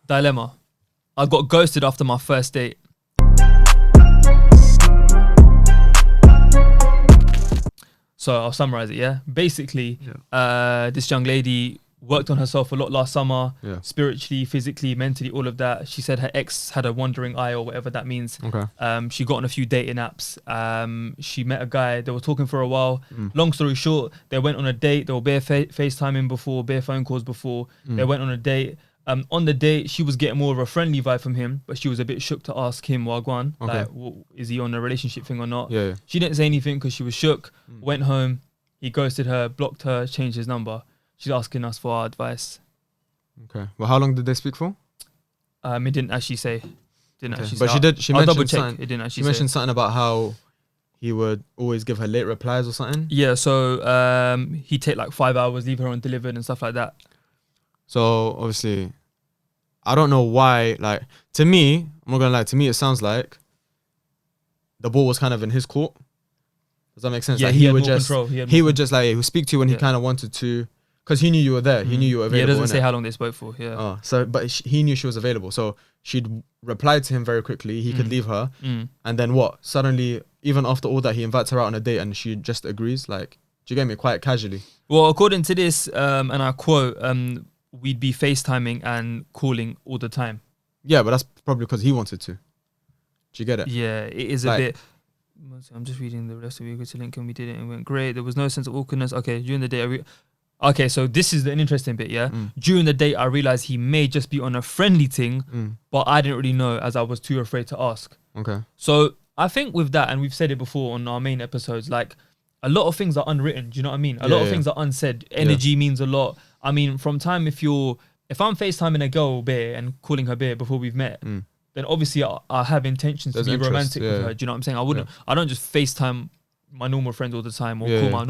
Dilemma. I got ghosted after my first date. So I'll summarize it, yeah? Basically, this young lady worked on herself a lot last summer, spiritually, physically, mentally, all of that. She said her ex had a wandering eye or whatever that means. Okay. She got on a few dating apps. She met a guy. They were talking for a while. Long story short, they went on a date. They were bare FaceTiming before, bare phone calls before. They went on a date. On the date, she was getting more of a friendly vibe from him, but she was a bit shook to ask him, Wagwan, like, is he on a relationship thing or not? Yeah. She didn't say anything because she was shook. Went home. He ghosted her, blocked her, changed his number. She's asking us for our advice. Okay. Well, how long did they speak for? It didn't actually say. But she did. She mentioned something. It didn't actually. She mentioned something about how he would always give her late replies or something. Yeah. So he'd take like 5 hours, leave her undelivered and stuff like that. So obviously, I don't know why. Like, to me, I'm not gonna lie. To me, it sounds like the ball was kind of in his court. Does that make sense? Yeah, like he would just like he would speak to you when he kind of wanted to, because he knew you were there. He knew you were available. Yeah, it doesn't say how long they spoke for. Yeah. Oh, so but he knew she was available, so she'd reply to him very quickly. He could leave her, and then what? Suddenly, even after all that, he invites her out on a date, and she just agrees. Like, do you get me? Quite casually. Well, according to this, and I quote, we'd be FaceTiming and calling all the time. Yeah, but that's probably because he wanted to. Do you get it? Yeah, it is like, a bit. I'm just reading the rest of it. To link and we did it and it went great. There was no sense of awkwardness. Okay, during the date, okay, so this is an interesting bit, yeah? During the date, I realized he may just be on a friendly thing, but I didn't really know as I was too afraid to ask. Okay. So I think with that, and we've said it before on our main episodes, like a lot of things are unwritten. Do you know what I mean? A lot of things are unsaid. Energy means a lot. I mean, from time, if I'm FaceTiming a girl bear and calling her bear before we've met, then obviously I have intentions to be romantic with her. Do you know what I'm saying? I don't just FaceTime my normal friends all the time or call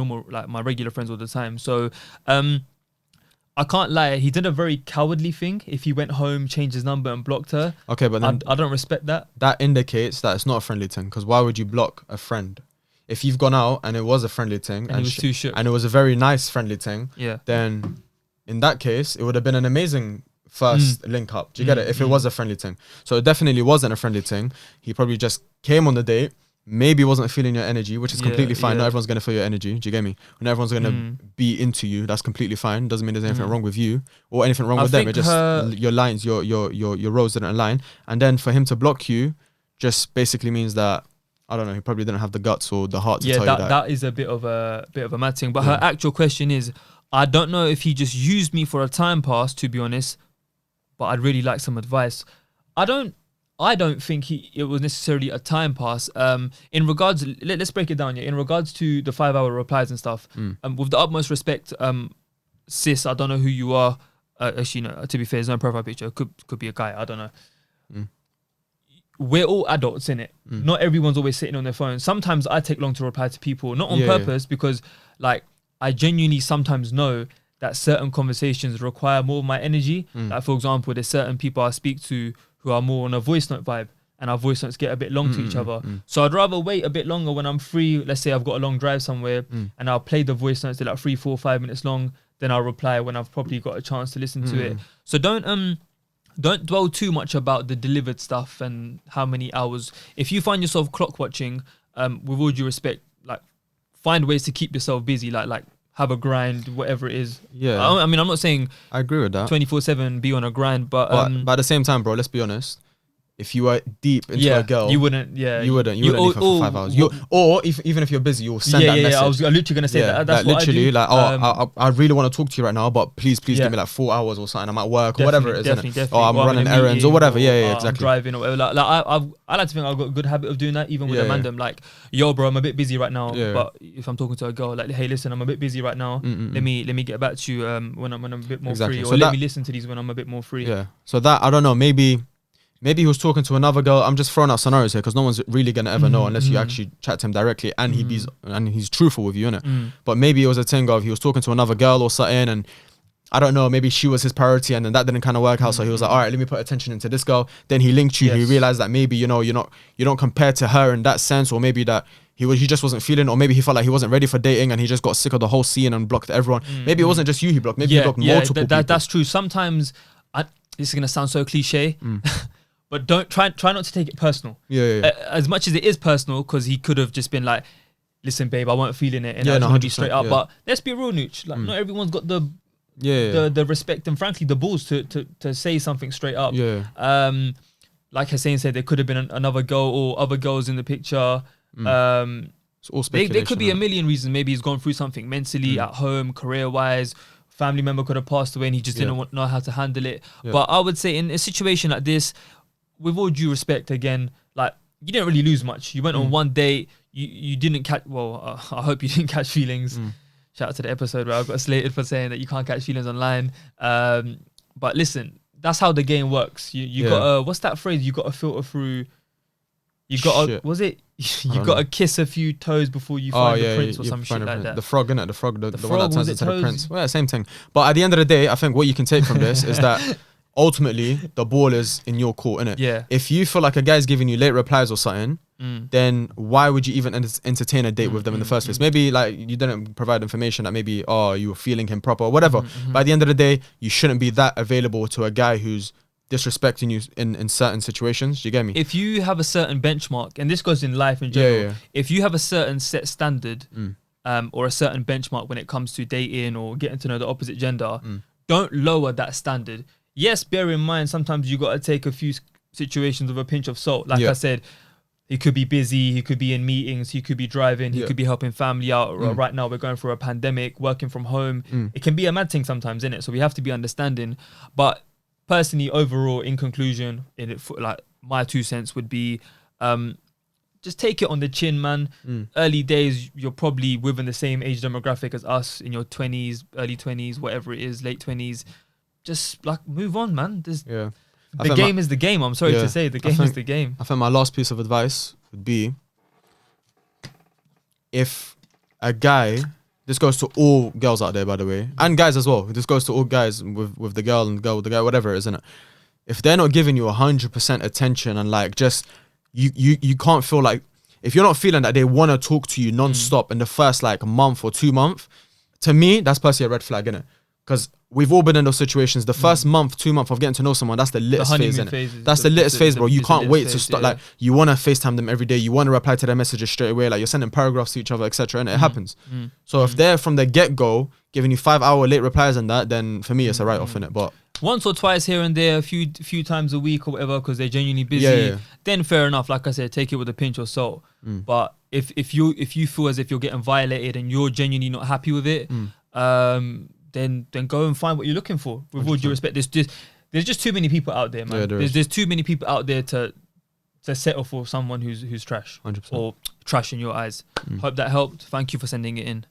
my regular friends all the time. So I can't lie, he did a very cowardly thing if he went home, changed his number and blocked her. Okay, but then I don't respect that. That indicates that it's not a friendly thing, because why would you block a friend? If you've gone out and it was a friendly thing and it was too shook, and it was a very nice friendly thing, then in that case it would have been an amazing first link up. Do you get it? If it was a friendly thing. So it definitely wasn't a friendly thing. He probably just came on the date, maybe wasn't feeling your energy, which is completely fine. Not everyone's going to feel your energy. Do you get me? When everyone's going to be into you, that's completely fine. Doesn't mean there's anything wrong with you or anything wrong with them. It just your lines, your roles didn't align. And then for him to block you just basically means that, I don't know, he probably didn't have the guts or the heart to tell you that. That is a bit of a mad thing. But her actual question is, I don't know if he just used me for a time pass, to be honest, but I'd really like some advice. I don't think it was necessarily a time pass. In regards, let's break it down. Yeah, in regards to the 5 hour replies and stuff. With the utmost respect, sis, I don't know who you are. Actually, no. To be fair, there's no profile picture. Could be a guy. I don't know. We're all adults, innit? Not everyone's always sitting on their phone. Sometimes I take long to reply to people, not on purpose, because like I genuinely sometimes know that certain conversations require more of my energy. Like, for example, there's certain people I speak to who are more on a voice note vibe, and our voice notes get a bit long to each other. So I'd rather wait a bit longer when I'm free. Let's say I've got a long drive somewhere, and I'll play the voice notes. They're like 3, 4, 5 minutes long. Then I'll reply when I've probably got a chance to listen to it. So don't dwell too much about the delivered stuff and how many hours. If you find yourself clock watching, with all due respect, like find ways to keep yourself busy. Like have a grind, whatever it is. Yeah. I mean, I'm not saying I agree with that. 24/7 be on a grind, but at the same time, bro, let's be honest. If you were deep into a girl, you wouldn't. Yeah, you wouldn't leave her for 5 hours. Even if you're busy, you'll send that message. I was literally gonna say that. That's like, what literally, I do. I really want to talk to you right now, but please give me like 4 hours or something. I'm at work or whatever it is. Definitely. Or I'm running errands or whatever. Yeah, exactly. I'm driving or whatever. I like to think I've got a good habit of doing that, even with a mandem. Like, yo, bro, I'm a bit busy right now. But if I'm talking to a girl, like, hey, listen, I'm a bit busy right now. Let me get back to you when I'm a bit more free, or let me listen to these when I'm a bit more free. Yeah. So that, I don't know, maybe he was talking to another girl. I'm just throwing out scenarios here because no one's really gonna ever know unless you actually chat to him directly and he's truthful with you, innit? But maybe it was a thing of he was talking to another girl or something, and I don't know, maybe she was his priority, and then that didn't kind of work out. So he was like, all right, let me put attention into this girl. Then he linked you. He realized that maybe you don't compare to her in that sense, or maybe that he just wasn't feeling, or maybe he felt like he wasn't ready for dating and he just got sick of the whole scene and blocked everyone. Maybe it wasn't just you he blocked. Maybe he blocked multiple people. That's true. Sometimes this is gonna sound so cliche, but don't try not to take it personal. As much as it is personal, because he could have just been like, listen, babe, I weren't feeling it, and I just want to be straight up. But let's be real, Nooch. Like, not everyone's got the respect and frankly the balls to say something straight up. Like Hussein said, there could have been another girl or other girls in the picture. It's all speculation. There could be a million reasons. Maybe he's gone through something mentally, at home, career-wise. Family member could have passed away and he just didn't know how to handle it. But I would say in a situation like this, with all due respect, again, like, you didn't really lose much. You went on one date. You didn't catch... Well, I hope you didn't catch feelings. Shout out to the episode where I got slated for saying that you can't catch feelings online. But listen, that's how the game works. You got to... What's that phrase? You got to filter through... You got to... Was it... You got to kiss a few toes before you find the prince or some shit like that. The frog, innit? The frog, the one that turns into the prince. Well, yeah, same thing. But at the end of the day, I think what you can take from this is that ultimately the ball is in your court, innit? Yeah. If you feel like a guy's giving you late replies or something, then why would you even entertain a date with them in the first place? Maybe like you didn't provide information that maybe, you were feeling him proper or whatever. But at the end of the day, you shouldn't be that available to a guy who's disrespecting you in certain situations. Do you get me? If you have a certain benchmark, and this goes in life in general, if you have a certain set standard or a certain benchmark when it comes to dating or getting to know the opposite gender, don't lower that standard. Yes, bear in mind, sometimes you got to take a few situations with a pinch of salt. Like I said, he could be busy, he could be in meetings, he could be driving, he could be helping family out. Or right now we're going through a pandemic, working from home. It can be a mad thing sometimes, innit? So we have to be understanding. But personally, overall, in conclusion, like my 2 cents would be, just take it on the chin, man. Early days, you're probably within the same age demographic as us, in your 20s, early 20s, whatever it is, late 20s. Just like move on, man. The game is the game. I'm sorry to say, the game is the game. I think my last piece of advice would be, if a guy... This goes to all girls out there, by the way, and guys as well. This goes to all guys with the girl and girl with the guy, whatever it is, isn't it? If they're not giving you 100% attention and like just you can't feel like, if you're not feeling that they want to talk to you non-stop in the first like month or 2 months, to me that's personally a red flag, innit? Because we've all been in those situations. The first month, 2 months of getting to know someone, that's the littest phase, innit? That's the littest phase, bro. You can't wait to start. Like, you want to FaceTime them every day. You want to reply to their messages straight away. Like, you're sending paragraphs to each other, etc. And it happens. So if they're from the get-go giving you 5-hour late replies and that, then for me it's a write-off, innit? But once or twice here and there, a few times a week or whatever, because they're genuinely busy, then fair enough. Like I said, take it with a pinch of salt. But if you feel as if you're getting violated and you're genuinely not happy with it, then go and find what you're looking for. With 100%. All due respect, there's just too many people out there, man. There's too many people out there to settle for someone who's trash 100%. or trash in your eyes. Hope that helped. Thank you for sending it in.